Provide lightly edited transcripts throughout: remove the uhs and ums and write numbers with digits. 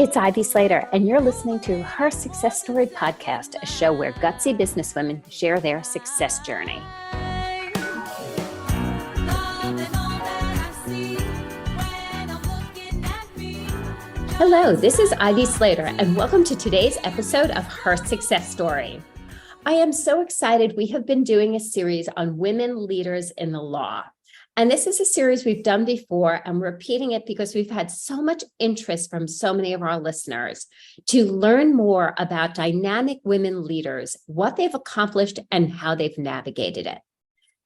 It's Ivy Slater, and you're listening to Her Success Story podcast, a show where gutsy businesswomen share their success journey. Hello, this is Ivy Slater, and welcome to today's episode of Her Success Story. I am so excited. We have been doing a series on women leaders in the law. And this is a series we've done before. I'm repeating it because we've had so much interest from so many of our listeners to learn more about dynamic women leaders, what they've accomplished, and how they've navigated it.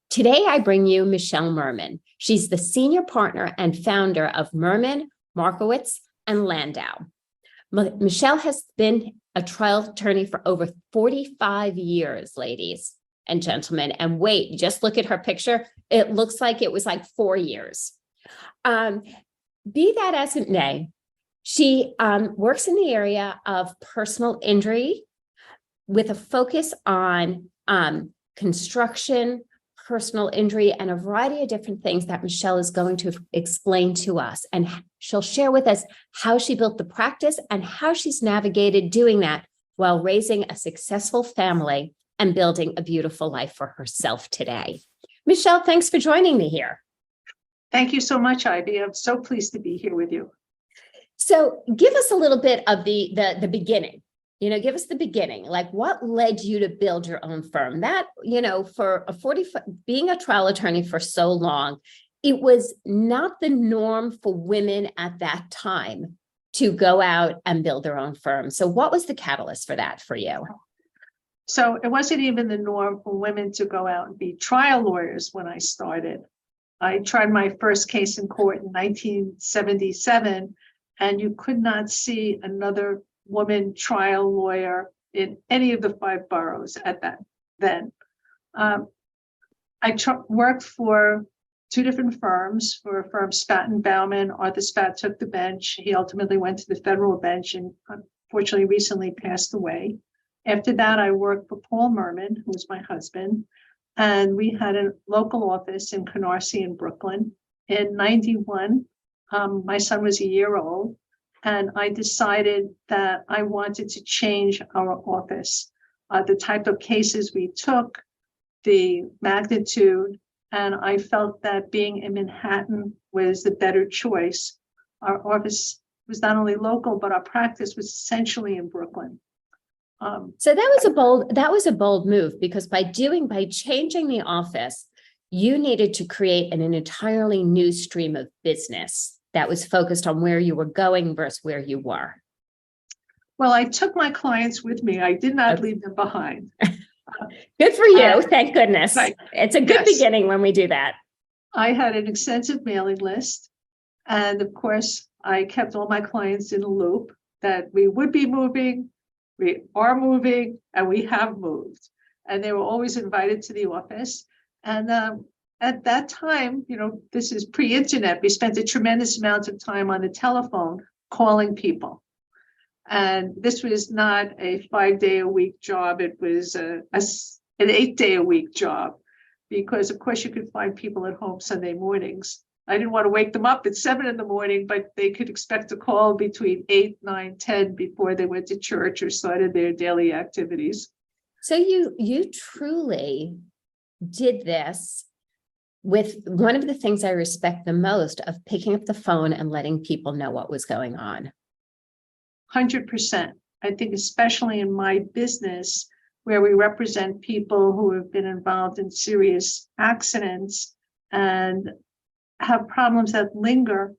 Today, I bring you Michele Mirman. She's the senior partner and founder of Mirman, Markowitz, and Landau. Michele has been a trial attorney for over 45 years, ladies and gentlemen. And wait, just look at her picture. It looks like it was like 4 years. Be that as it may, she works in the area of personal injury with a focus on construction, personal injury, and a variety of different things that Michele is going to explain to us. And she'll share with us how she built the practice and how she's navigated doing that while raising a successful family and building a beautiful life for herself today. Michele, thanks for joining me here. Thank you so much, Ivy. I'm so pleased to be here with you. So give us a little bit of the beginning. Give us the beginning. Like, what led you to build your own firm? That, for being a trial attorney for so long, it was not the norm for women at that time to go out and build their own firm. So what was the catalyst for that for you? So it wasn't even the norm for women to go out and be trial lawyers when I started. I tried my first case in court in 1977, and you could not see another woman trial lawyer in any of the 5 boroughs at that then. I worked for 2 different firms. For a firm, Spat and Bauman. Arthur Spat took the bench. He ultimately went to the federal bench and unfortunately recently passed away. After that, I worked for Paul Mirman, who was my husband, and we had a local office in Canarsie in Brooklyn. In 91, my son was a year old, and I decided that I wanted to change our office, the type of cases we took, the magnitude, and I felt that being in Manhattan was the better choice. Our office was not only local, but our practice was essentially in Brooklyn. So that was a bold move, because by changing the office, you needed to create an entirely new stream of business that was focused on where you were going versus where you were. Well, I took my clients with me. I did not leave them behind. Good for you. Thank goodness. Right. It's a good beginning when we do that. I had an extensive mailing list. And of course, I kept all my clients in a loop that we would be moving, we are moving, and we have moved. And they were always invited to the office. And at that time, this is pre-internet, we spent a tremendous amount of time on the telephone calling people. And this was not a 5-day-a-week job. It was an 8-day-a-week job, because of course you could find people at home Sunday mornings. I didn't want to wake them up at 7 a.m, but they could expect a call between 8, 9, 10 before they went to church or started their daily activities. So you truly did this with one of the things I respect the most, of picking up the phone and letting people know what was going on. 100%. I think especially in my business, where we represent people who have been involved in serious accidents and have problems that linger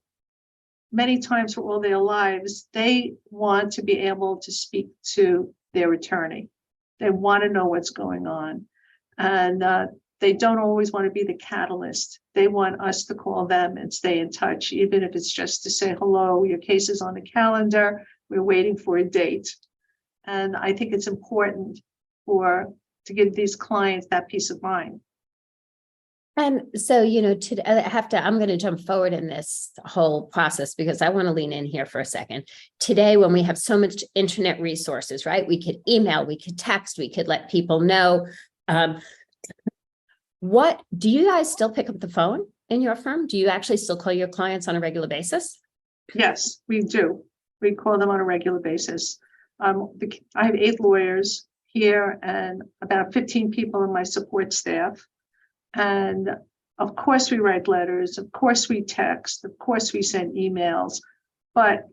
many times for all their lives, they want to be able to speak to their attorney. They want to know what's going on. And they don't always want to be the catalyst. They want us to call them and stay in touch, even if it's just to say, hello, your case is on the calendar. We're waiting for a date. And I think it's important to give these clients that peace of mind. And so, I'm going to jump forward in this whole process, because I want to lean in here for a second. Today, when we have so much internet resources, right? We could email, we could text, we could let people know. What do you guys still pick up the phone in your firm? Do you actually still call your clients on a regular basis? Yes, we do. We call them on a regular basis. I have 8 lawyers here and about 15 people in my support staff. And of course we write letters, of course we text, of course we send emails. But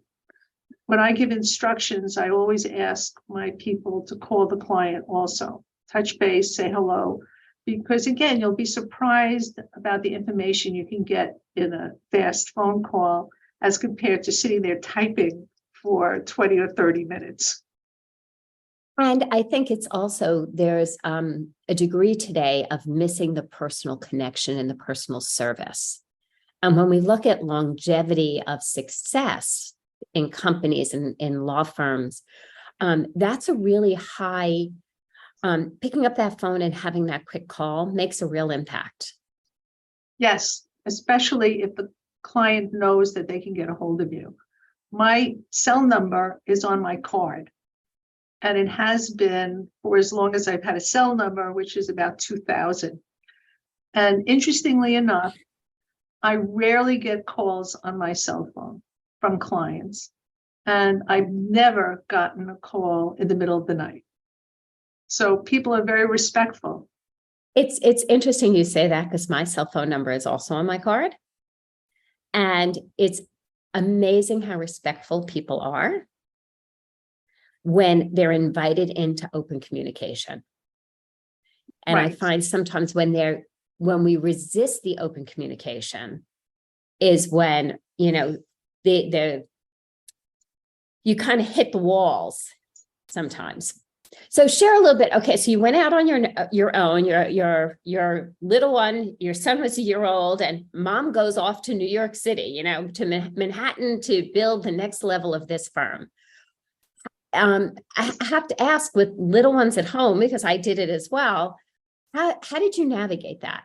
when I give instructions, I always ask my people to call the client also, touch base, say hello. Because again, you'll be surprised about the information you can get in a fast phone call as compared to sitting there typing for 20 or 30 minutes. And I think it's also, there's a degree today of missing the personal connection and the personal service. And when we look at longevity of success in companies and in law firms, that's a really high, picking up that phone and having that quick call makes a real impact. Yes, especially if the client knows that they can get a hold of you. My cell number is on my card. And it has been for as long as I've had a cell number, which is about 2000. And interestingly enough, I rarely get calls on my cell phone from clients. And I've never gotten a call in the middle of the night. So people are very respectful. It's interesting you say that because my cell phone number is also on my card. And it's amazing how respectful people are when they're invited into open communication. And right. I find sometimes when we resist the open communication is when, you kind of hit the walls sometimes. So share a little bit. Okay, so you went out on your own, your little one, your son was a year old, and mom goes off to New York City, to Manhattan to build the next level of this firm. I have to ask, with little ones at home, because I did it as well, how did you navigate that?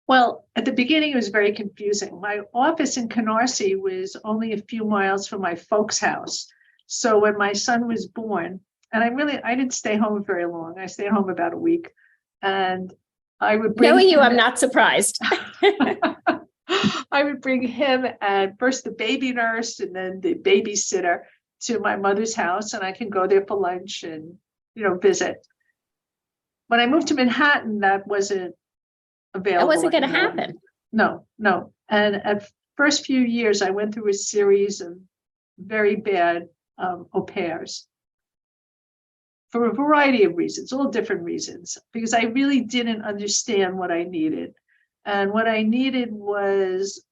Well, at the beginning, it was very confusing. My office in Canarsie was only a few miles from my folks' house. So when my son was born, and I didn't stay home very long. I stayed home about a week. And I would bring Knowing you, I'm not surprised. I would bring him and first the baby nurse and then the babysitter to my mother's house, and I can go there for lunch and, visit. When I moved to Manhattan, that wasn't available. That wasn't going to happen. No. And at first few years, I went through a series of very bad au pairs for a variety of reasons, all different reasons, because I really didn't understand what I needed. And what I needed was,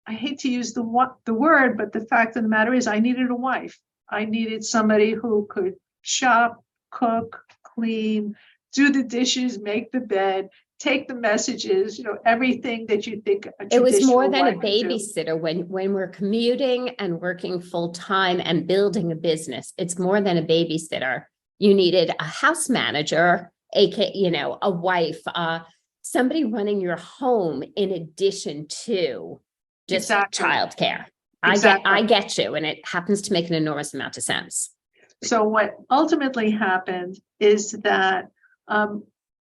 I hate to use the word, but the fact of the matter is I needed a wife. I needed somebody who could shop, cook, clean, do the dishes, make the bed, take the messages, everything that you think a it was more than a wife would do. babysitter when we're commuting and working full time and building a business. It's more than a babysitter. You needed a house manager, aka, a wife, somebody running your home in addition to just childcare. Exactly. I get you, and it happens to make an enormous amount of sense. So what ultimately happened is that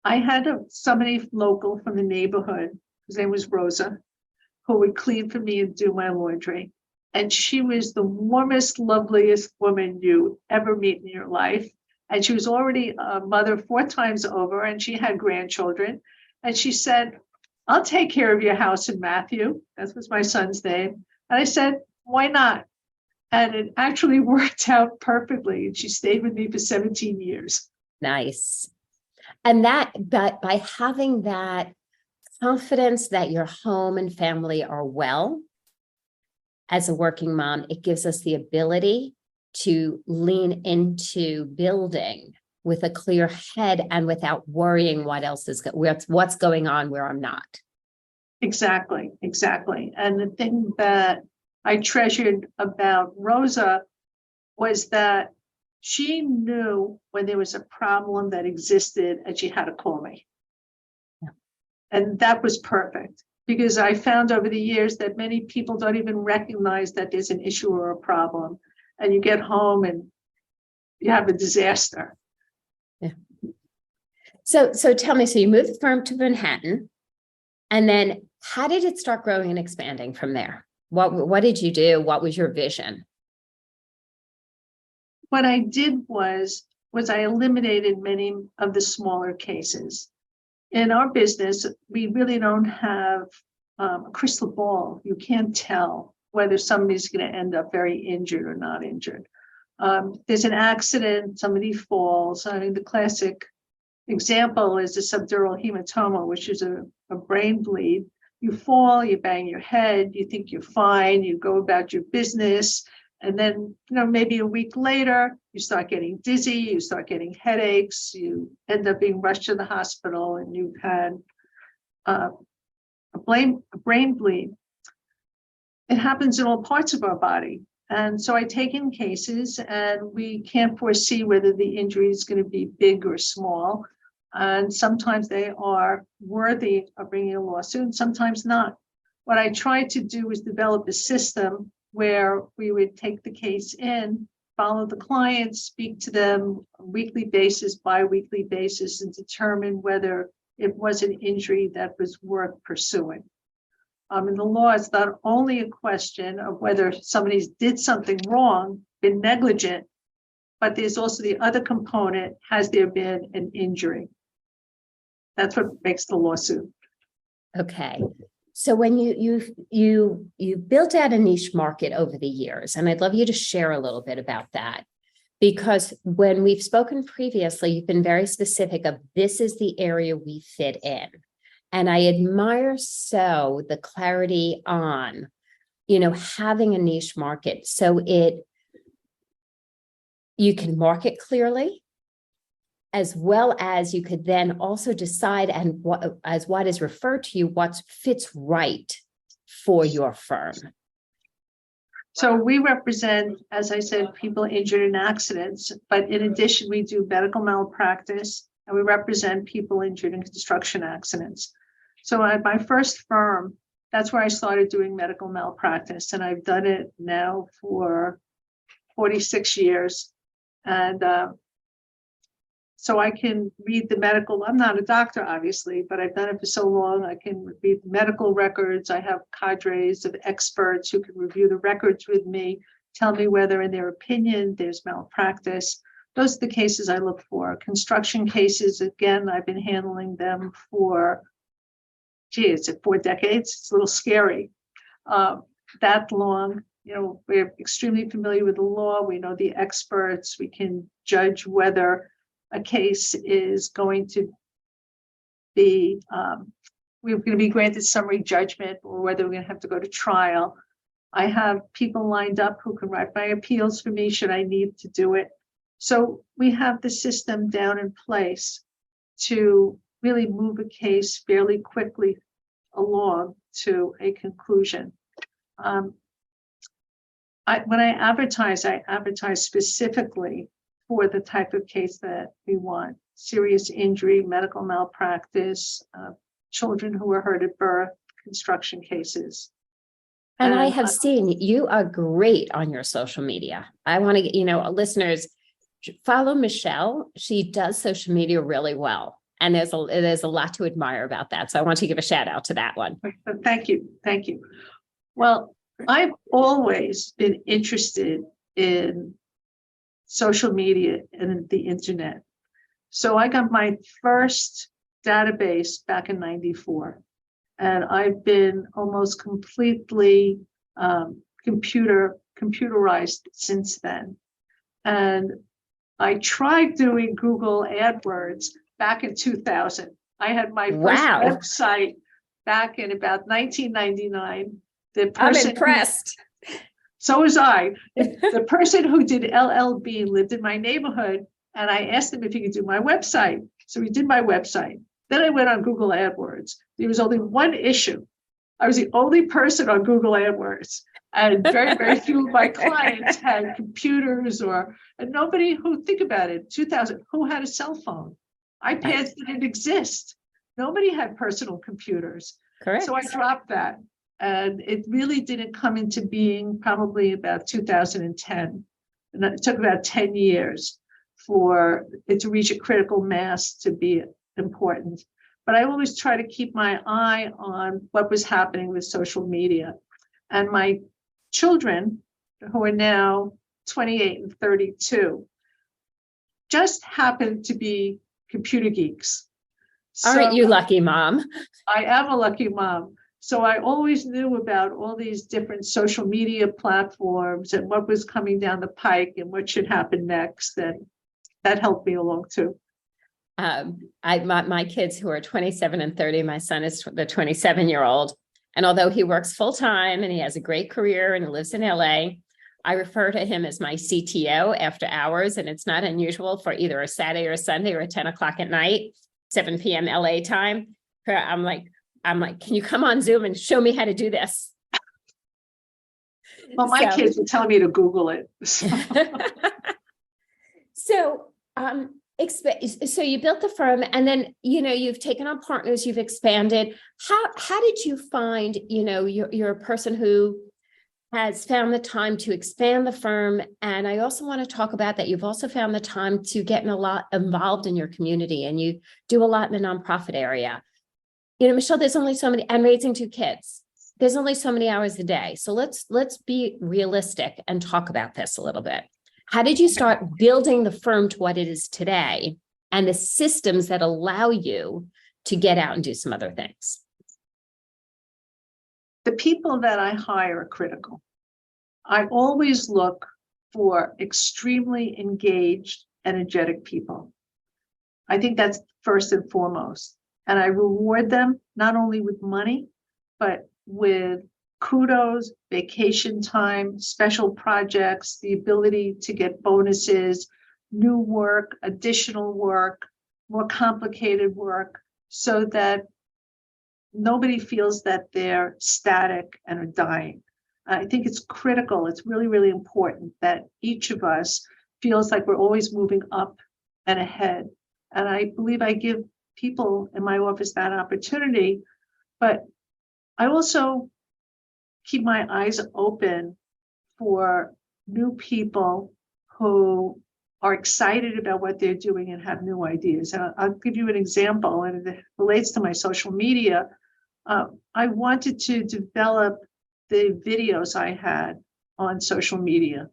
I had somebody local from the neighborhood, his name was Rosa, who would clean for me and do my laundry. And she was the warmest, loveliest woman you ever meet in your life. And she was already a mother 4 times over, and she had grandchildren. And she said, I'll take care of your house in Matthew. That was my son's name. And I said, why not? And it actually worked out perfectly. And she stayed with me for 17 years. Nice. And but by having that confidence that your home and family are well, as a working mom, it gives us the ability to lean into building with a clear head and without worrying what's going on where I'm not. Exactly. And the thing that I treasured about Rosa was that she knew when there was a problem that existed and she had to call me. Yeah. And that was perfect, because I found over the years that many people don't even recognize that there's an issue or a problem. And you get home and you have a disaster. Yeah. So tell me, so you moved the firm to Manhattan, and then how did it start growing and expanding from there? What did you do? What was your vision? What I did was I eliminated many of the smaller cases. In our business, we really don't have a crystal ball. You can't tell whether somebody's going to end up very injured or not injured. There's an accident, somebody falls. I mean, the classic example is a subdural hematoma, which is a brain bleed. You fall, you bang your head, you think you're fine, you go about your business. And then, maybe a week later, you start getting dizzy, you start getting headaches, you end up being rushed to the hospital, and you've had a brain bleed. It happens in all parts of our body. And so I take in cases, and we can't foresee whether the injury is going to be big or small. And sometimes they are worthy of bringing a lawsuit, sometimes not. What I tried to do was develop a system where we would take the case in, follow the client, speak to them on a weekly basis, bi-weekly basis, and determine whether it was an injury that was worth pursuing. In the law, it's not only a question of whether somebody did something wrong, been negligent, but there's also the other component: has there been an injury? That's what makes the lawsuit. Okay. So when you built out a niche market over the years, and I'd love you to share a little bit about that, because when we've spoken previously, you've been very specific of this is the area we fit in. And I admire so the clarity on, having a niche market. So you can market clearly, as well as you could then also decide what is referred to you, what fits right for your firm. So we represent, as I said, people injured in accidents, but in addition, we do medical malpractice, and we represent people injured in construction accidents. So at my first firm, that's where I started doing medical malpractice, and I've done it now for 46 years. And so I can read the medical. I'm not a doctor, obviously, but I've done it for so long. I can read medical records. I have cadres of experts who can review the records with me, tell me whether, in their opinion, there's malpractice. Those are the cases I look for. Construction cases, again, I've been handling them for, it's at 4 decades. It's a little scary. That long. We're extremely familiar with the law. We know the experts. We can judge whether a case is going to be, we're going to be granted summary judgment, or whether we're going to have to go to trial. I have people lined up who can write my appeals for me should I need to do it. So we have the system down in place to really move a case fairly quickly along to a conclusion. When I advertise specifically for the type of case that we want: serious injury, medical malpractice, children who were hurt at birth, construction cases. And I have seen you are great on your social media. I want to, listeners, follow Michele. She does social media really well. And there's a lot to admire about that. So I want to give a shout out to that one. Thank you. Thank you. Well, I've always been interested in social media and the internet. So I got my first database back in '94, and I've been almost completely computerized since then. And I tried doing Google AdWords back in 2000. I had my first website back in about 1999. I'm impressed. So was I. The person who did LLB lived in my neighborhood, and I asked him if he could do my website. So he did my website. Then I went on Google AdWords. There was only one issue. I was the only person on Google AdWords, and very, very few of my clients had computers and nobody who, think about it, 2000, who had a cell phone? iPads didn't exist. Nobody had personal computers. Correct. So I dropped that. And it really didn't come into being probably about 2010. And it took about 10 years for it to reach a critical mass to be important. But I always try to keep my eye on what was happening with social media. And my children, who are now 28 and 32, just happen to be computer geeks. Aren't you lucky, Mom? I am a lucky mom. So I always knew about all these different social media platforms and what was coming down the pike and what should happen next. And that helped me along too. My kids who are 27 and 30, my son is the 27-year-old. And although he works full time and he has a great career and lives in LA, I refer to him as my CTO after hours. And it's not unusual for either a Saturday or a Sunday or 10 o'clock at night, 7 p.m. LA time. I'm like, can you come on Zoom and show me how to do this? Well, my kids were telling me to Google it. So you built the firm, and then, you've taken on partners, you've expanded. How did you find, you're a person who has found the time to expand the firm. And I also want to talk about that. You've also found the time to get a lot involved in your community, and you do a lot in the nonprofit area. Michele, there's only so many, and raising 2 kids. There's only so many hours a day. So let's be realistic and talk about this a little bit. How did you start building the firm to what it is today, and the systems that allow you to get out and do some other things? The people that I hire are critical. I always look for extremely engaged, energetic people. I think that's first and foremost. And I reward them not only with money, but with kudos, vacation time, special projects, the ability to get bonuses, new work, additional work, more complicated work, so that nobody feels that they're static and are dying. I think it's critical. It's really, really important that each of us feels like we're always moving up and ahead. And I believe I give people in my office that opportunity, but I also keep my eyes open for new people who are excited about what they're doing and have new ideas. And I'll give you an example, and it relates to my social media. I wanted to develop the videos I had on social media.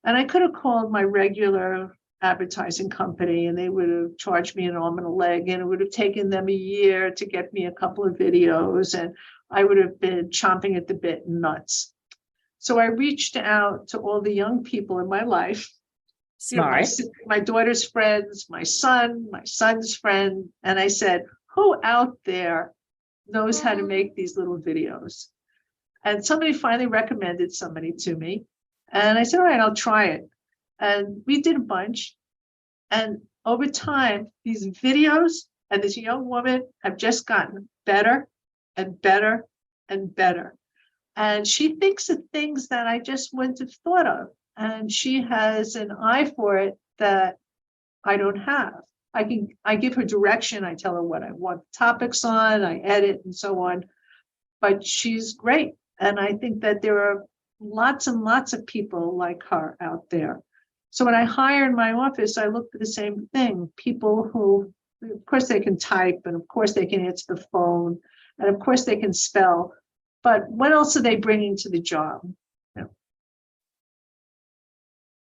And I could have called my regular advertising company, and they would have charged me an arm and a leg, and it would have taken them a year to get me a couple of videos, and I would have been chomping at the bit and nuts. So I reached out to all the young people in my life, my daughter's friends, my son's friend, and I said, who out there knows how to make these little videos? And somebody finally recommended somebody to me, and I said, all right, I'll try it. And we did a bunch. And over time, these videos and this young woman have just gotten better and better and better. And she thinks of things that I just wouldn't have thought of. And she has an eye for it that I don't have. I give her direction. I tell her what I want topics on, I edit and so on. But she's great. And I think that there are lots and lots of people like her out there. So when I hire in my office, I look for the same thing. People who, of course, they can type, and of course, they can answer the phone, and of course, they can spell. But what else are they bringing to the job?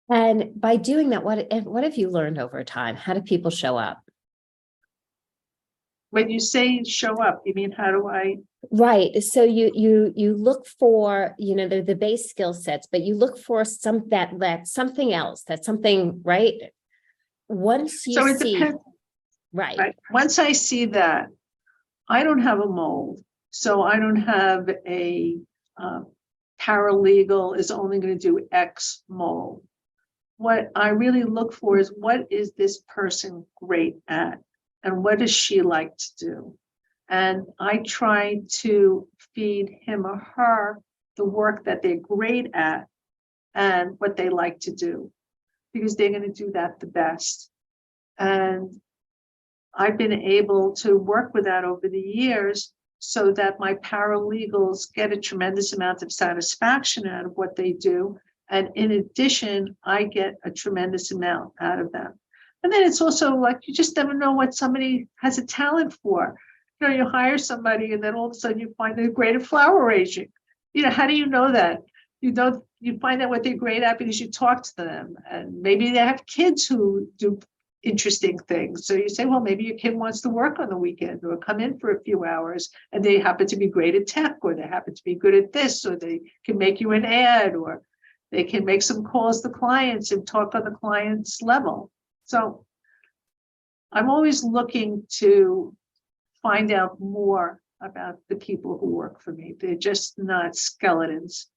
And by doing that, what have you learned over time? How do people show up? When you say show up, you mean how do I? Right. So you look for, the base skill sets, but you look for something else, that's something, right? Once you see, right. Once I see that, I don't have a mold. So I don't have a paralegal is only going to do X mold. What I really look for is, what is this person great at? And what does she like to do? And I try to feed him or her the work that they're great at and what they like to do, because they're going to do that the best. And I've been able to work with that over the years, so that my paralegals get a tremendous amount of satisfaction out of what they do. And in addition, I get a tremendous amount out of them. And then it's also like, you just never know what somebody has a talent for. You hire somebody, and then all of a sudden you find they're great at flower arranging. how do you know that? You find out what they're great at because you talk to them, and maybe they have kids who do interesting things. So you say, well, maybe your kid wants to work on the weekend or come in for a few hours, and they happen to be great at tech, or they happen to be good at this, or they can make you an ad, or they can make some calls to clients and talk on the client's level. So I'm always looking to find out more about the people who work for me. They're just not skeletons.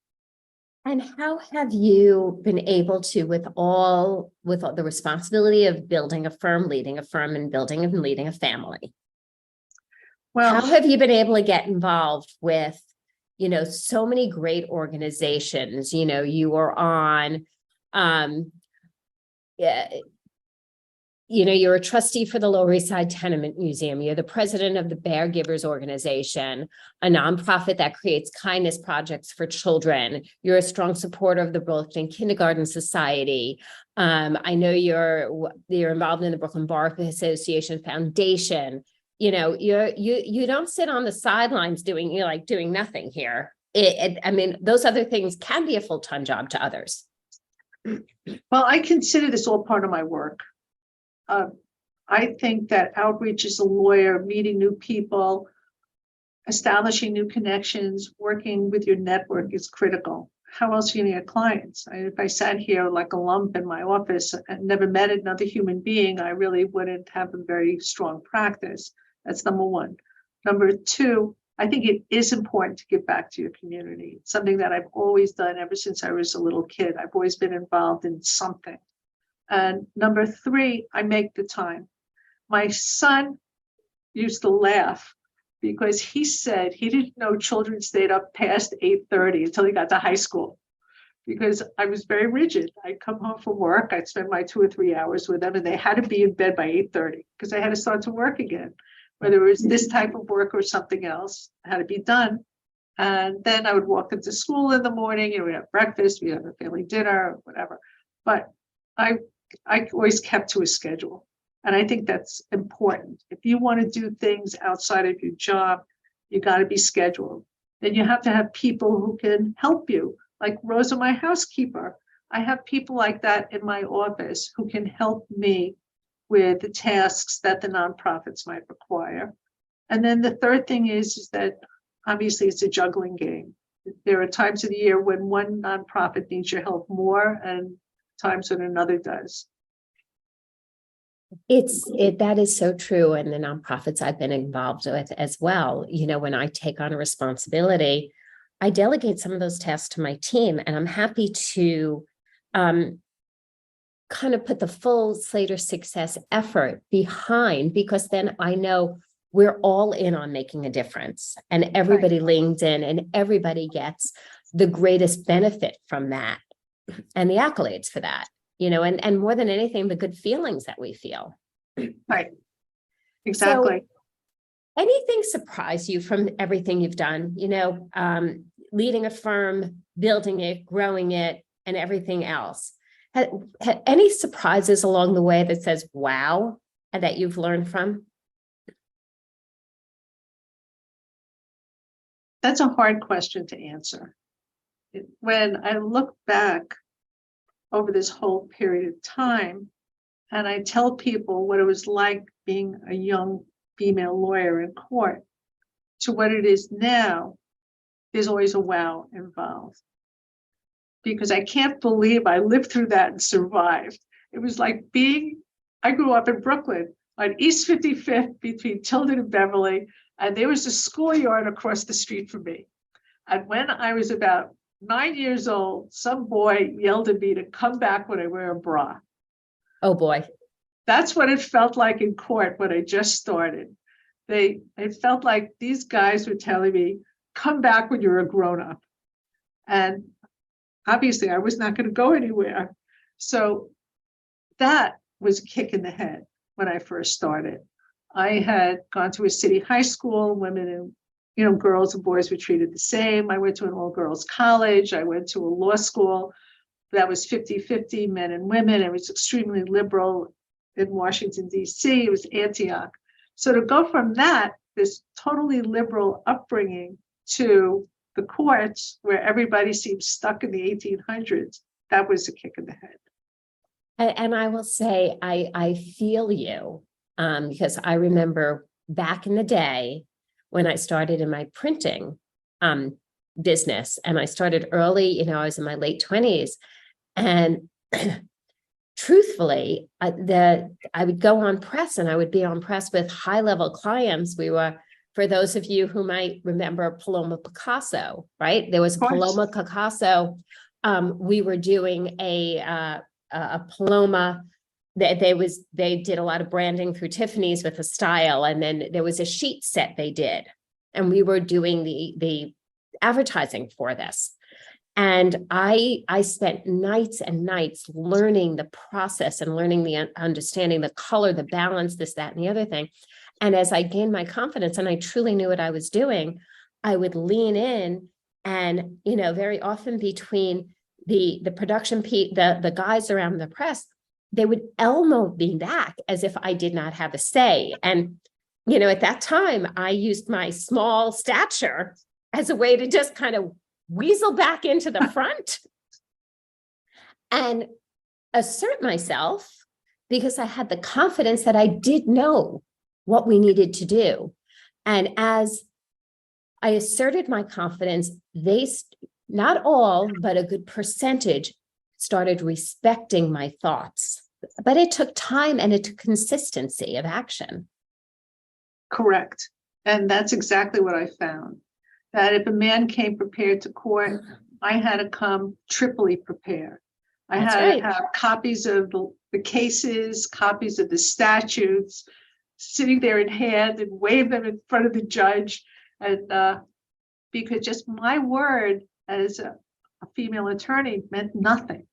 And how have you been able to, with all the responsibility of building a firm, leading a firm, and building and leading a family? Well, how have you been able to get involved with, so many great organizations? You are on, you're a trustee for the Lower East Side Tenement Museum. You're the president of the Bear Givers Organization, a nonprofit that creates kindness projects for children. You're a strong supporter of the Brooklyn Kindergarten Society. I know you're involved in the Brooklyn Bar Association Foundation. You don't sit on the sidelines doing nothing here. Those other things can be a full-time job to others. Well, I consider this all part of my work. I think that outreach as a lawyer, meeting new people, establishing new connections, working with your network is critical. How else are you going to get clients? If I sat here like a lump in my office and never met another human being, I really wouldn't have a very strong practice. That's number one. Number two, I think it is important to give back to your community. It's something that I've always done ever since I was a little kid. I've always been involved in something. And number three, I make the time. My son used to laugh because he said he didn't know children stayed up past 8:30 until he got to high school, because I was very rigid. I'd come home from work, I'd spend my 2 or 3 hours with them, and they had to be in bed by 8:30 because I had to start to work again. Whether it was this type of work or something else, it had to be done. And then I would walk them to school in the morning, and we'd have breakfast, we'd have a family dinner, whatever. But I always kept to a schedule. And I think that's important. If you want to do things outside of your job, you got to be scheduled. Then you have to have people who can help you, like Rosa, my housekeeper. I have people like that in my office who can help me with the tasks that the nonprofits might require. And then the third thing is that obviously it's a juggling game. There are times of the year when one nonprofit needs your help more, and times when another does. That is so true. And the nonprofits I've been involved with as well, when I take on a responsibility, I delegate some of those tasks to my team, and I'm happy to kind of put the full Slater success effort behind, because then I know we're all in on making a difference, and everybody leans in, and everybody gets the greatest benefit from that and the accolades for that, and more than anything, the good feelings that we feel. Right. Exactly. So, anything surprise you from everything you've done, leading a firm, building it, growing it, and everything else? Had any surprises along the way that says, wow, and that you've learned from? That's a hard question to answer. When I look back over this whole period of time, and I tell people what it was like being a young female lawyer in court to what it is now, there's always a wow involved. Because I can't believe I lived through that and survived. It was like I grew up in Brooklyn on East 55th between Tilden and Beverly, and there was a schoolyard across the street from me. And when I was about 9 years old, some boy yelled at me to come back when I wear a bra. Oh boy. That's what it felt like in court when I just started. It felt like these guys were telling me, come back when you're a grown-up. And obviously I was not going to go anywhere. So that was a kick in the head when I first started. I had gone to a city high school, women and girls and boys were treated the same. I went to an all-girls college. I went to a law school that was 50-50 men and women. It was extremely liberal in Washington, D.C. It was Antioch. So to go from that, this totally liberal upbringing, to the courts where everybody seems stuck in the 1800s, that was a kick in the head. And I will say, I feel you, because I remember back in the day when I started in my printing business, and I started early, I was in my late 20s, and truthfully, I would go on press, and I would be on press with high-level clients. We were, for those of you who might remember Paloma Picasso, right? There was Paloma Picasso. We were doing a Paloma. They did a lot of branding through Tiffany's with a style, and then there was a sheet set they did, and we were doing the advertising for this. And I spent nights and nights learning the process and learning the understanding the color, the balance, this, that, and the other thing. And as I gained my confidence and I truly knew what I was doing, I would lean in, and very often between the production the guys around the press, they would elbow me back as if I did not have a say. And at that time, I used my small stature as a way to just kind of weasel back into the front and assert myself, because I had the confidence that I did know what we needed to do. And as I asserted my confidence, they, not all, but a good percentage, started respecting my thoughts. But it took time, and it took consistency of action. Correct. And that's exactly what I found. That if a man came prepared to court, I had to come triply prepared. I had to have copies of the cases, copies of the statutes, sitting there in hand and wave them in front of the judge. And because just my word as a female attorney meant nothing.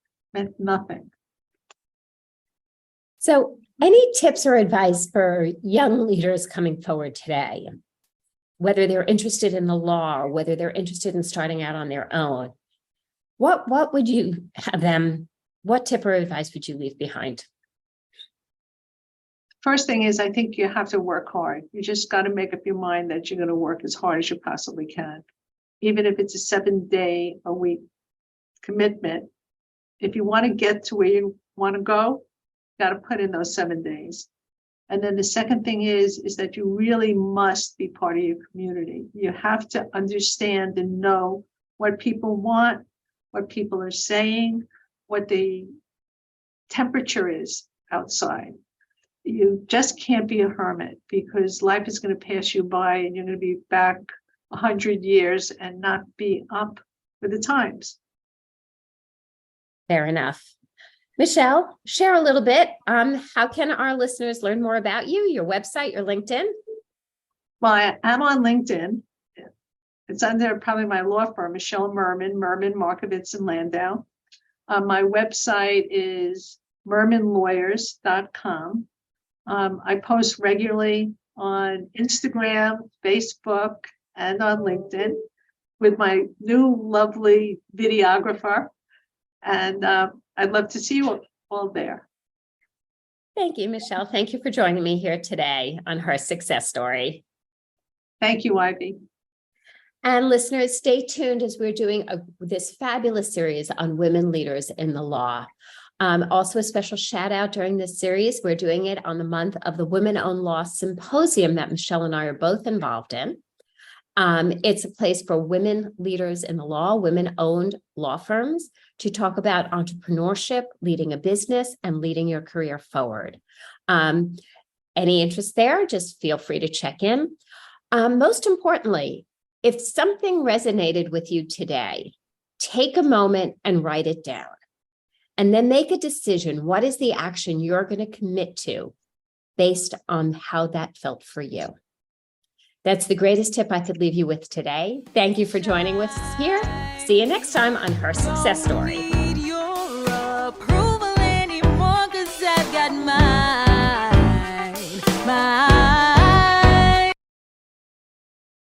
So any tips or advice for young leaders coming forward today, whether they're interested in the law or whether they're interested in starting out on their own? What would you have them, what tip or advice would you leave behind? First thing is, I think you have to work hard. You just got to make up your mind that you're going to work as hard as you possibly can. Even if it's a 7-day-a-week commitment, if you want to get to where you want to go, you got to put in those 7 days. And then the second thing is that you really must be part of your community. You have to understand and know what people want, what people are saying, what the temperature is outside. You just can't be a hermit, because life is going to pass you by, and you're going to be back 100 years and not be up with the times. Fair enough. Michele, share a little bit. How can our listeners learn more about you, your website, your LinkedIn? Well, I am on LinkedIn. It's under probably my law firm, Michele Mirman, Markovitz and Landau. My website is mermanlawyers.com. I post regularly on Instagram, Facebook, and on LinkedIn with my new lovely videographer. And I'd love to see you all there. Thank you, Michele. Thank you for joining me here today on Her Success Story. Thank you, Ivy. And listeners, stay tuned as we're doing this fabulous series on women leaders in the law. Also, a special shout out during this series. We're doing it on the month of the Women-Owned Law Symposium that Michele and I are both involved in. It's a place for women leaders in the law, women-owned law firms, to talk about entrepreneurship, leading a business, and leading your career forward. Any interest there, just feel free to check in. Most importantly, if something resonated with you today, take a moment and write it down. And then make a decision. What is the action you're going to commit to based on how that felt for you? That's the greatest tip I could leave you with today. Thank you for joining us here. See you next time on Her Success Story.